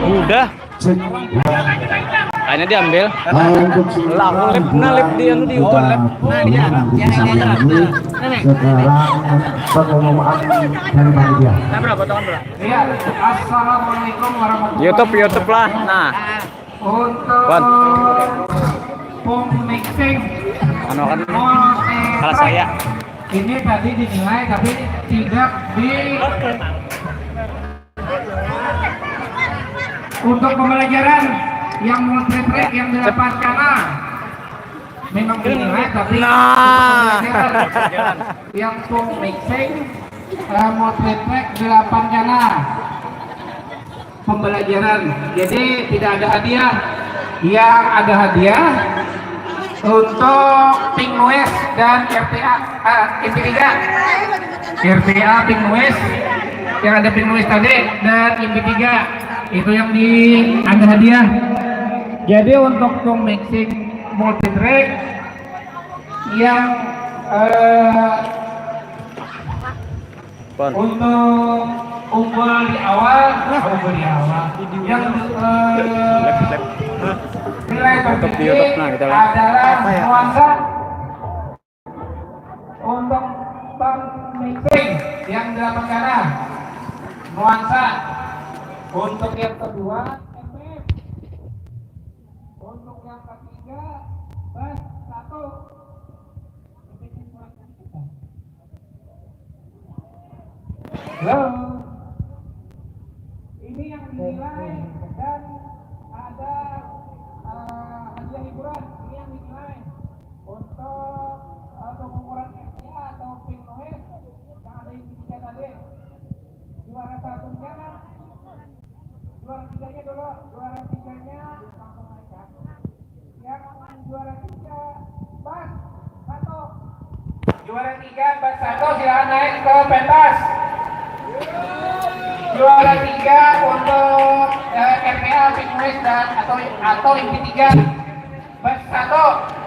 Udah. Kayaknya diambil. Lah, aku lip dia anu di utun lip. Nah dia, yang nenek. Sekarang pengumuman dari panitia. Nah berapa tahun berapa? Iya, assalamualaikum warahmatullahi YouTube lah. Nah, Wan. Pom mixing Anu kan multi salah saya. ini tadi dinilai tapi tidak di untuk pembelajaran yang multi track yang 8 kanal memang dinilai tapi Nah. yang pom mixing multi track 8 kanal pembelajaran, jadi tidak ada hadiah. Yang ada hadiah untuk Pink Noise dan RTA Impi 3 RTA Pink Noise yang ada Pink Noise tadi dan Impi 3 itu yang ada hadiah. Jadi untuk mixing multi track yang untuk unggul di awal yang nilai tertinggi adalah nuansa untuk bang mixing yang 8 kanal nuansa. Untuk yang kedua FF, untuk yang ketiga bass 1. Halo, ini yang dinilai dan ada hadiah hiburan. Ini yang dinilai untuk pengukuran FTA atau Pink Noise yang ada di tiga tadi. Juara satunya, juara tiganya dulu, juara tiganya langsung aja. Yang juara 3 bass 1. Juara 3 bass 1 silahkan naik ke pentas. Juara 3 untuk RPA Pink Noise dan atau Impi 3 bass 1.